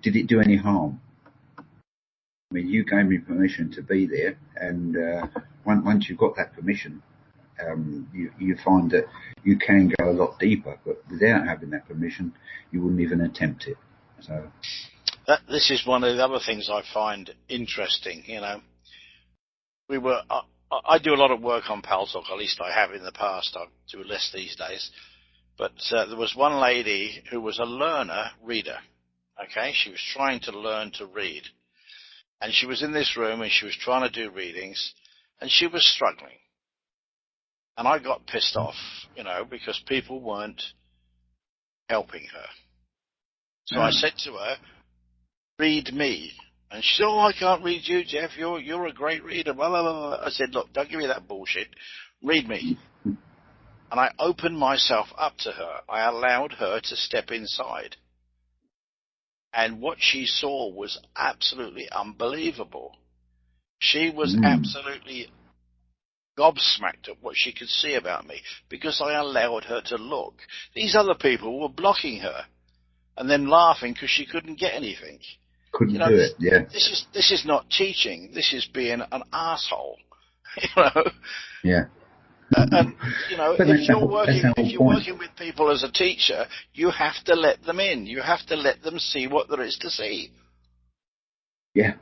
did it do any harm? I mean, you gave me permission to be there, and once you've got that permission, you find that you can go a lot deeper. But without having that permission, you wouldn't even attempt it. So this is one of the other things I find interesting. You know, I do a lot of work on Paltalk, at least I have in the past. I do less these days. But there was one lady who was a learner reader. Okay, she was trying to learn to read. And she was in this room and she was trying to do readings and she was struggling. And I got pissed off, you know, because people weren't helping her. So I said to her, read me. And she said, oh, I can't read you, Geoff. You're a great reader. Blah, blah, blah. I said, look, don't give me that bullshit. Read me. And I opened myself up to her. I allowed her to step inside. And what she saw was absolutely unbelievable. She was absolutely gobsmacked at what she could see about me because I allowed her to look. These other people were blocking her and then laughing because she couldn't get anything. Couldn't do it, yeah. This is not teaching. This is being an arsehole. You know? Yeah. And you know, if you're working with people as a teacher, you have to let them in. You have to let them see what there is to see. Yeah.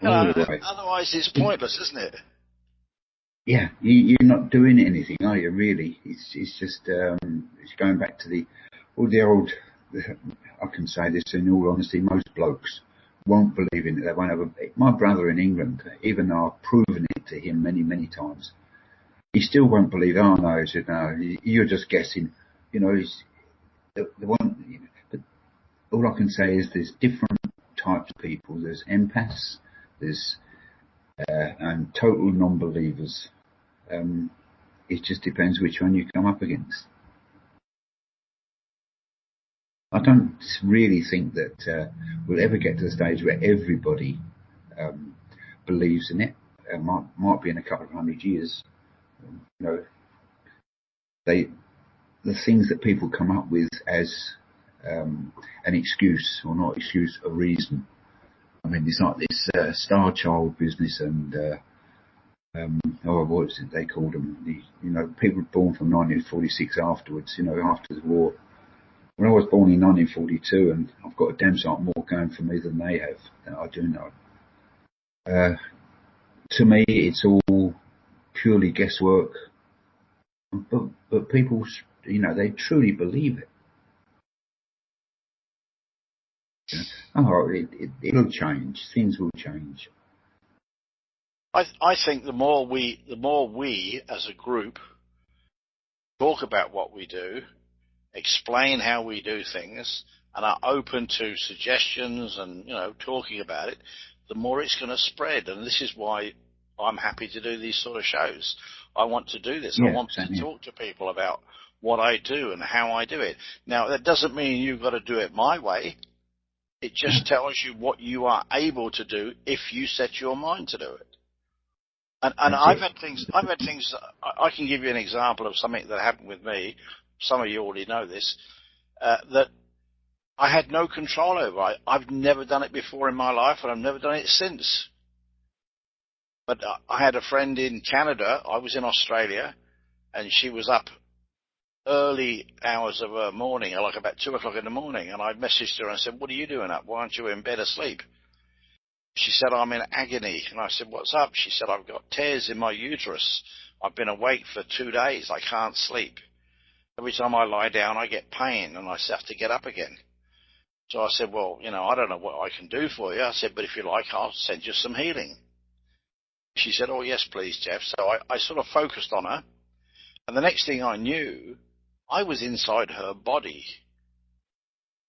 Otherwise, it's pointless, isn't it? Yeah, you're not doing anything, are you? Really, it's just it's going back to all the old. I can say this in all honesty. Most blokes won't believe in it. They won't have my brother in England, even though I've proven it to him many, many times. He still won't believe. Oh no, he said, no, you're just guessing. You know, he's the one. You know, but all I can say is there's different types of people. There's empaths. There's and total non-believers. It just depends which one you come up against. I don't really think that we'll ever get to the stage where everybody believes in it. Might be in a couple of 100 years. You know, the things that people come up with as an excuse, or not excuse, a reason. I mean, it's like this Star Child business and what is it they called them? You know, people born from 1946 afterwards. You know, after the war. When I was born in 1942, and I've got a damn sight more going for me than they have. That I do know. To me, it's all purely guesswork. But people, you know, they truly believe it. You know? It'll change. Things will change. I think the more we as a group talk about what we do, explain how we do things, and are open to suggestions and, you know, talking about it, the more it's going to spread. And this is why I'm happy to do these sort of shows. I want to do this. I want to talk to people about what I do and how I do it. Now, that doesn't mean you've got to do it my way. It just tells you what you are able to do if you set your mind to do it. And I've had things. I can give you an example of something that happened with me. Some of you already know this. That I had no control over. I've never done it before in my life, and I've never done it since. But I had a friend in Canada. I was in Australia, and she was up early hours of her morning, like about 2 o'clock in the morning. And I messaged her and said, "What are you doing up? Why aren't you in bed asleep?" She said, "I'm in agony." And I said, "What's up?" She said, "I've got tears in my uterus. I've been awake for 2 days. I can't sleep. Every time I lie down, I get pain, and I have to get up again." So I said, "Well, you know, I don't know what I can do for you." I said, "But if you like, I'll send you some healing." She said, "Oh, yes, please, Geoff." So I sort of focused on her. And the next thing I knew, I was inside her body.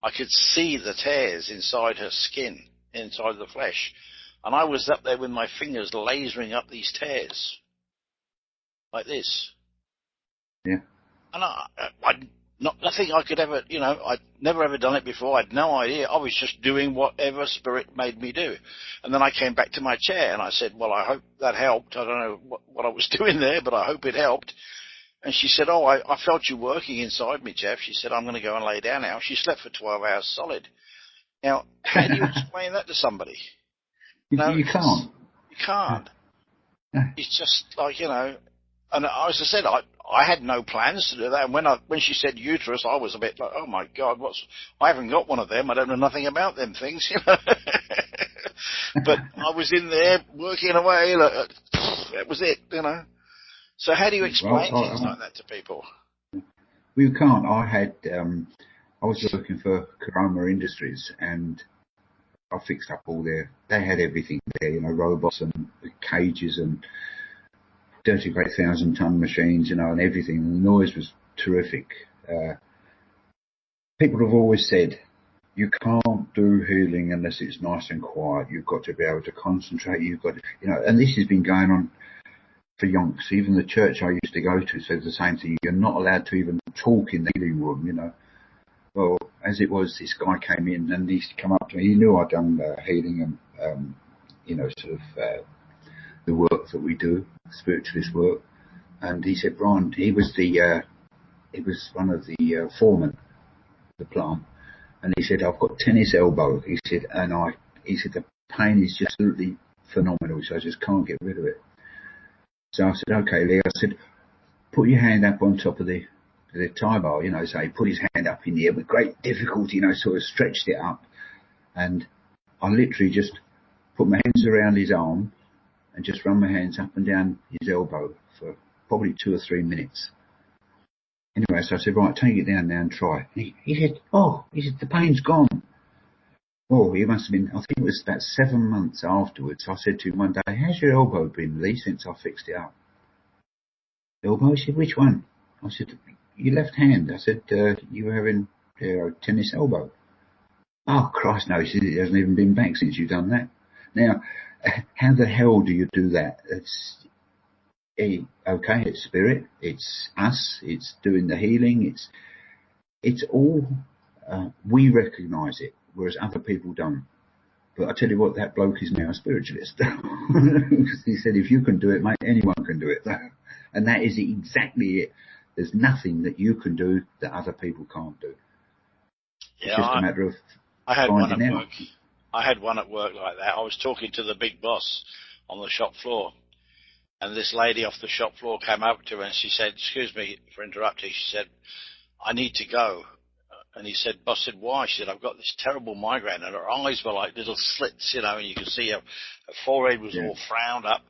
I could see the tears inside her skin, inside the flesh. And I was up there with my fingers lasering up these tears. Like this. Yeah. And nothing I could ever, you know, I'd never ever done it before. I had no idea. I was just doing whatever spirit made me do. And then I came back to my chair and I said, "Well, I hope that helped. I don't know what I was doing there, but I hope it helped." And she said, "Oh, I felt you working inside me, Geoff." She said, "I'm going to go and lay down now." She slept for 12 hours solid. Now, how do you explain that to somebody? You can't. You can't. It's just like, you know, and as I said, I had no plans to do that. And when she said uterus, I was a bit like, "Oh my God, I haven't got one of them. I don't know nothing about them things," you know. But I was in there working away. That was it, you know. So how do you explain things like that to people? Well, you can't. I was working for Corona Industries, and I fixed up they had everything there, you know, robots and cages and 1,000 ton machines, you know, and everything. And the noise was terrific. people have always said, you can't do healing unless it's nice and quiet. You've got to be able to concentrate. You've got to, and this has been going on for yonks. Even the church I used to go to says the same thing. You're not allowed to even talk in the healing room, Well, as it was, this guy came in and he used to come up to me. He knew I'd done healing and, the work that we do, spiritualist work. And he said, Brian, he was one of the foremen, the plant. And he said, I've got tennis elbow. He said, he said, the pain is just absolutely phenomenal. So I just can't get rid of it. So I said, okay, Lee, I said, put your hand up on top of the tie bar, so he put his hand up in the air with great difficulty, sort of stretched it up. And I literally just put my hands around his arm and just run my hands up and down his elbow for probably 2 or 3 minutes. Anyway, so I said, right, take it down now and try. And he said, the pain's gone. Well, he must have been, I think it was about 7 months afterwards. I said to him one day, how's your elbow been, Lee, since I fixed it up? Elbow? He said, which one? I said, your left hand. I said, you were having tennis elbow. Oh, Christ, no. He said, it hasn't even been back since you've done that. Now, how the hell do you do that? Okay, it's spirit, it's us, it's doing the healing, it's all, we recognise it, whereas other people don't. But I tell you what, that bloke is now a spiritualist. Because he said, if you can do it, mate, anyone can do it. And that is exactly it. There's nothing that you can do that other people can't do. It's just a matter of finding out. I had one at work like that. I was talking to the big boss on the shop floor, and this lady off the shop floor came up to her and she said, excuse me for interrupting, she said, I need to go. And he said, boss said, why? She said, I've got this terrible migraine. And her eyes were like little slits, and you could see her forehead was all frowned up.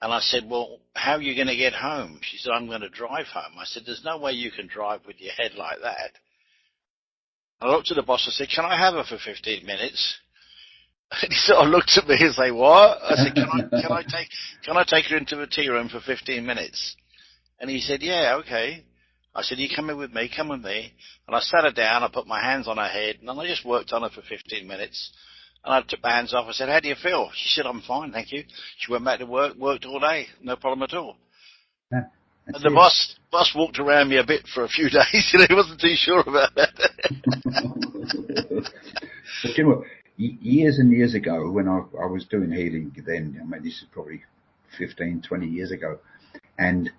And I said, well, how are you going to get home? She said, I'm going to drive home. I said, there's no way you can drive with your head like that. I looked at the boss and said, can I have her for 15 minutes? And he sort of looked at me and said, what? I said, can I take her into the tea room for 15 minutes? And he said, yeah, okay. I said, you come with me. And I sat her down, I put my hands on her head, and I just worked on her for 15 minutes. And I took my hands off. I said, how do you feel? She said, I'm fine, thank you. She went back to work, worked all day, no problem at all. Yeah, and the boss walked around me a bit for a few days, he wasn't too sure about that. Well, you know what? Years and years ago, when I was doing healing then, this is probably 15, 20 years ago, and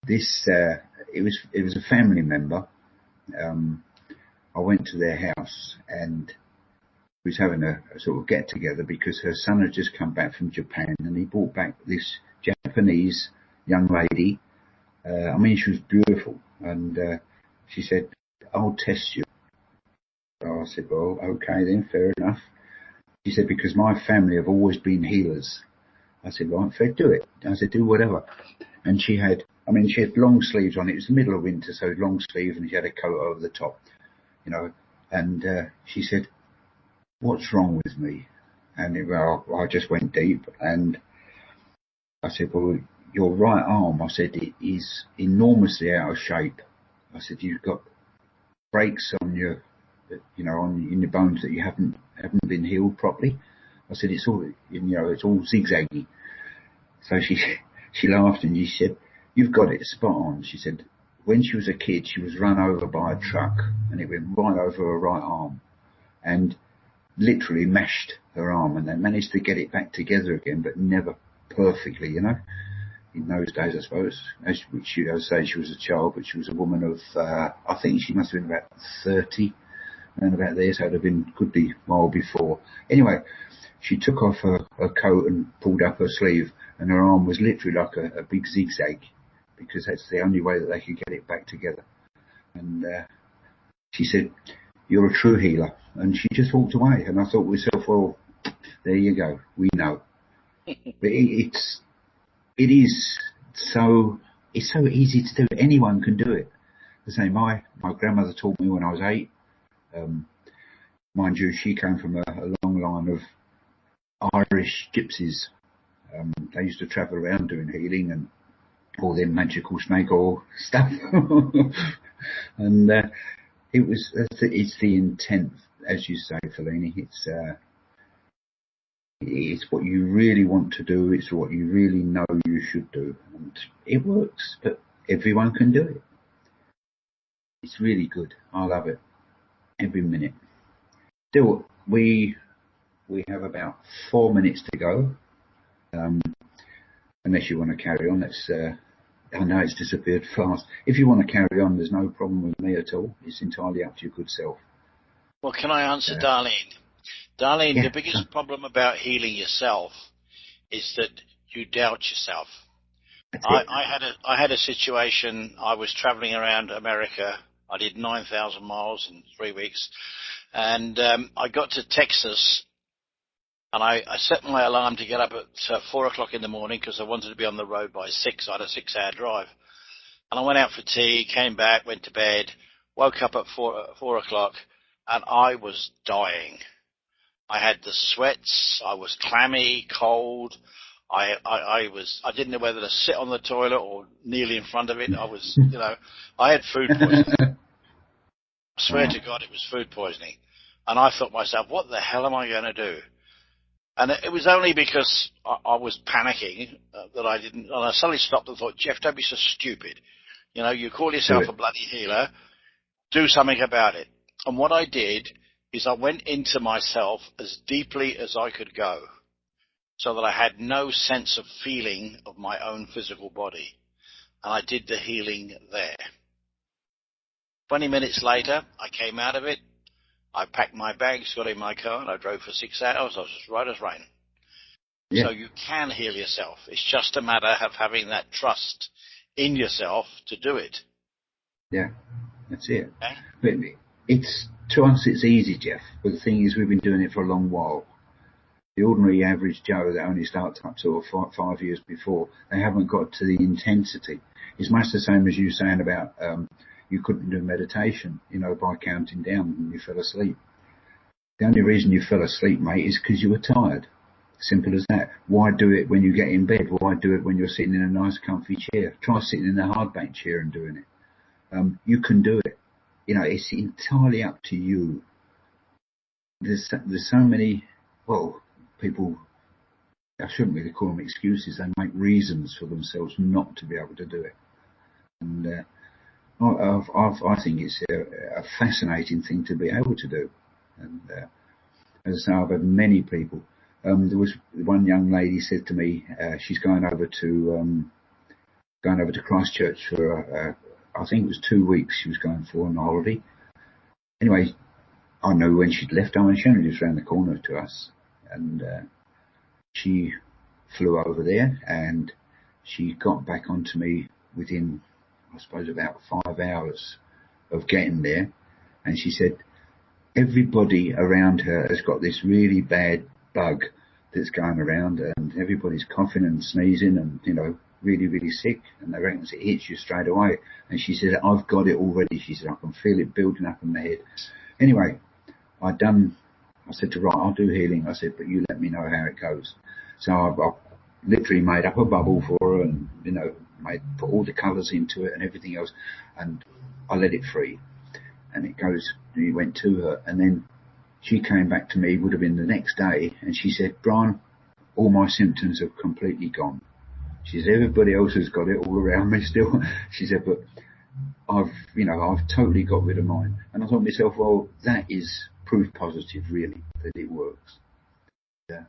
this, it was a family member. I went to their house and was having a sort of get together because her son had just come back from Japan and he brought back this Japanese young lady. She was beautiful, and she said, I'll test you. So I said, well, okay then, fair enough. She said, because my family have always been healers. I said, right, fair, do it. I said, do whatever. And she had long sleeves on. It was the middle of winter, so long sleeve, and she had a coat over the top, and she said, what's wrong with me? And I just went deep, and I said, well, your right arm, I said, it is enormously out of shape. I said, you've got breaks on your, in your bones that you haven't been healed properly. I said, it's all, it's all zigzaggy. So she laughed and she said, you've got it spot on. She said, when she was a kid, she was run over by a truck and it went right over her right arm and literally mashed her arm, and they managed to get it back together again, but never perfectly, in those days, I suppose. I say she was a child, but she was a woman of, I think she must have been about 30, around about there, so could be a while before. Anyway, she took off her coat and pulled up her sleeve, and her arm was literally like a big zigzag, because that's the only way that they could get it back together. And she said, you're a true healer. And she just walked away, and I thought to myself, well, there you go, we know. But it's so easy to do. Anyone can do it. The same, my grandmother taught me when I was 8. Mind you, she came from a long line of Irish gypsies. They used to travel around doing healing and all their magical snake oil stuff. And It's the intent, as you say, Fellini. It's what you really want to do. It's what you really know you should do, and it works. But everyone can do it. It's really good. I love it every minute. Still, we have about 4 minutes to go. Unless you want to carry on, I know it's disappeared fast. If you want to carry on, there's no problem with me at all. It's entirely up to your good self. Well, can I answer Darlene? Darlene, yeah. The biggest problem about healing yourself is that you doubt yourself. I had a situation. I was traveling around America. I did 9,000 miles in 3 weeks. And I got to Texas, and I set my alarm to get up at 4 o'clock in the morning because I wanted to be on the road by 6. I had a 6-hour drive. And I went out for tea, came back, went to bed, woke up at 4 o'clock, and I was dying. I had the sweats. I was clammy, cold. I didn't know whether to sit on the toilet or kneel in front of it. I had food poisoning. I swear to God, it was food poisoning. And I thought to myself, what the hell am I going to do? And it was only because I was panicking that I didn't. And I suddenly stopped and thought, Geoff, don't be so stupid. You call yourself a bloody healer. Do something about it. And what I did is I went into myself as deeply as I could go so that I had no sense of feeling of my own physical body. And I did the healing there. 20 minutes later, I came out of it. I packed my bags, got in my car, and I drove for 6 hours. I was as right as rain. Yeah. So you can heal yourself. It's just a matter of having that trust in yourself to do it. Yeah, that's it. Okay? But to us, it's easy, Geoff. But the thing is, we've been doing it for a long while. The ordinary average Joe that only starts up to 5 years before, they haven't got to the intensity. It's much the same as you saying about you couldn't do meditation, by counting down when you fell asleep. The only reason you fell asleep, mate, is because you were tired. Simple as that. Why do it when you get in bed? Why do it when you're sitting in a nice comfy chair? Try sitting in a hardback chair and doing it. You can do it. It's entirely up to you. There's so many, people, I shouldn't really call them excuses. They make reasons for themselves not to be able to do it. And I think it's a fascinating thing to be able to do. And as I say, I've had many people. There was one young lady said to me, she's going over to Christchurch for I think it was 2 weeks she was going for on holiday. Anyway, I know when she'd left. She only lives around the corner to us, and she flew over there, and she got back onto me within, I suppose, about 5 hours of getting there, and she said everybody around her has got this really bad bug that's going around, and everybody's coughing and sneezing and really, really sick, and they reckon it hits you straight away. And she said, I've got it already. She said, I can feel it building up in my head. Anyway, I said to her, right, I'll do healing. I said, but you let me know how it goes. So I literally made up a bubble for her and, put all the colours into it and everything else, and I let it free. And it went to her, and then she came back to me, would have been the next day, and she said, Brian, all my symptoms have completely gone. She said, everybody else has got it all around me still. She said, but I've totally got rid of mine. And I thought to myself, well, that is proof positive, really, that it works. Yeah.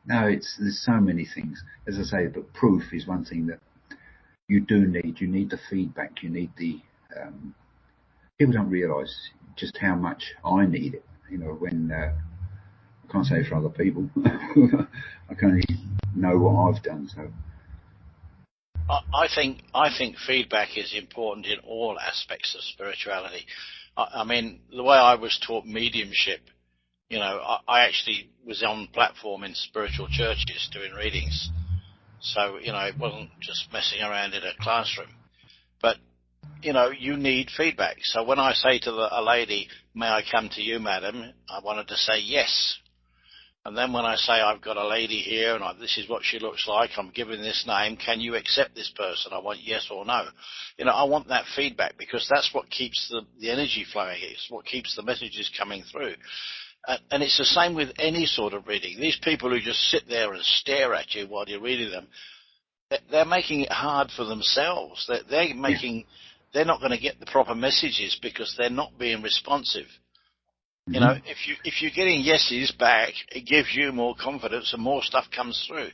No, there's so many things, as I say, but proof is one thing that you do need. You need the feedback. You need the, people don't realise just how much I need it. When, I can't say for other people. I can only know what I've done, so. I think feedback is important in all aspects of spirituality. I mean, the way I was taught mediumship, I actually was on platform in spiritual churches doing readings. So, it wasn't just messing around in a classroom. But, you need feedback. So when I say to a lady, may I come to you, madam, I wanted to say yes. And then when I say I've got a lady here and this is what she looks like, I'm giving this name, can you accept this person? I want yes or no. I want that feedback, because that's what keeps the energy flowing. It's what keeps the messages coming through. And it's the same with any sort of reading. These people who just sit there and stare at you while you're reading them, they're making it hard for themselves. They're not going to get the proper messages because they're not being responsive. Mm-hmm. If you're getting yeses back, it gives you more confidence and more stuff comes through.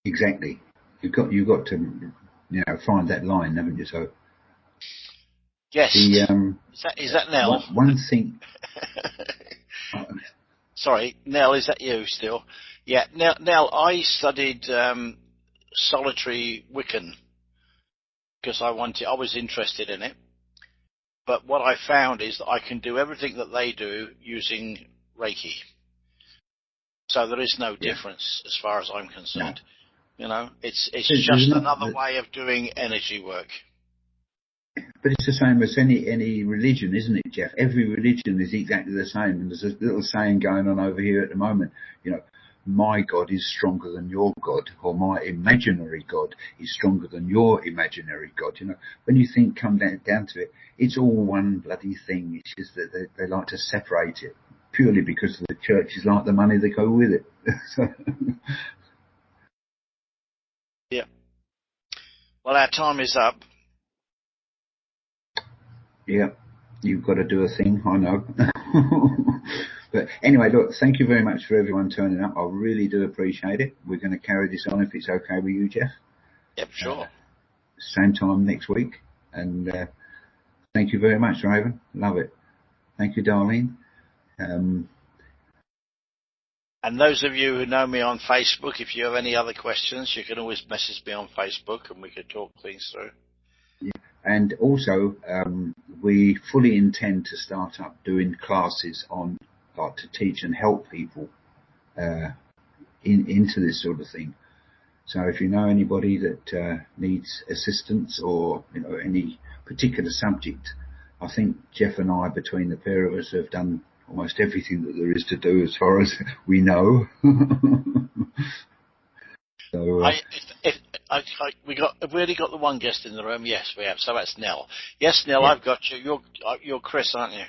Exactly. You've got to find that line, haven't you? So yes. Is that Nell? One thing. Sorry, Nell, is that you still? Yeah, Nell, I studied solitary Wiccan because I was interested in it. But what I found is that I can do everything that they do using Reiki. So there is no difference as far as I'm concerned. No. It's just another way of doing energy work. But it's the same as any religion, isn't it, Geoff? Every religion is exactly the same. And there's a little saying going on over here at the moment, my God is stronger than your God, or my imaginary God is stronger than your imaginary God. When you come down to it, it's all one bloody thing. It's just that they like to separate it purely because the churches like the money that go with it. Yeah. Well, our time is up. Yeah, you've got to do a thing, I know. But anyway, look, thank you very much for everyone turning up. I really do appreciate it. We're going to carry this on if it's okay with you, Geoff. Yep, sure. Same time next week. And thank you very much, Raven. Love it. Thank you, Darlene. And those of you who know me on Facebook, if you have any other questions, you can always message me on Facebook and we can talk things through. Yeah. And also, we fully intend to start up doing classes on to teach and help people into this sort of thing. So if you know anybody that needs assistance or any particular subject, I think Geoff and I, between the pair of us, have done almost everything that there is to do as far as we know. So have we already got the one guest in the room? Yes, we have. So that's Nell. Yes, Nell, yeah. I've got you. You're Chris, aren't you?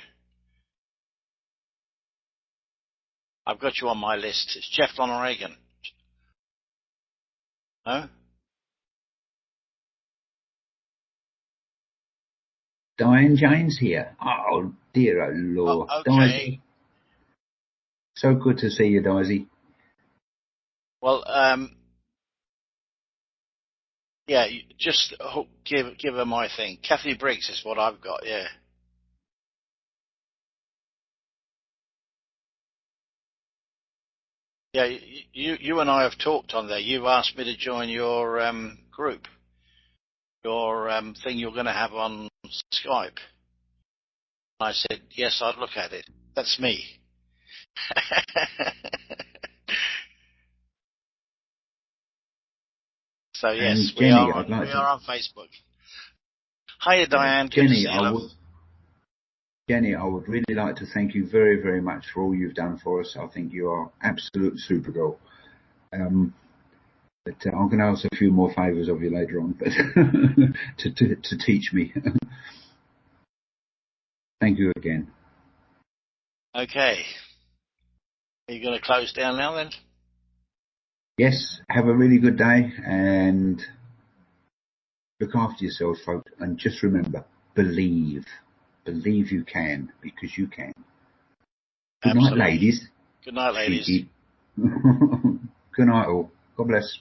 I've got you on my list. It's geoff-loneragan. No? Diane Jane's here. Oh dear, oh Lord. Oh, okay. Daisy. So good to see you, Daisy. Well, yeah, just give her my thing. Kathy Briggs is what I've got, yeah. Yeah, you and I have talked on there. You've asked me to join your group, your thing you're going to have on Skype. I said, yes, I'd look at it. That's me. So, yes, Jenny, we are on Facebook. Hiya, Diane. Jenny, I would really like to thank you very, very much for all you've done for us. I think you are absolute supergirl. But I'm going to ask a few more favours of you later on, but to teach me. Thank you again. Okay. Are you going to close down now then? Yes. Have a really good day and look after yourselves, folks. And just remember, believe. Believe you can, because you can. Good night, ladies. Good night, ladies. Good night, all. God bless.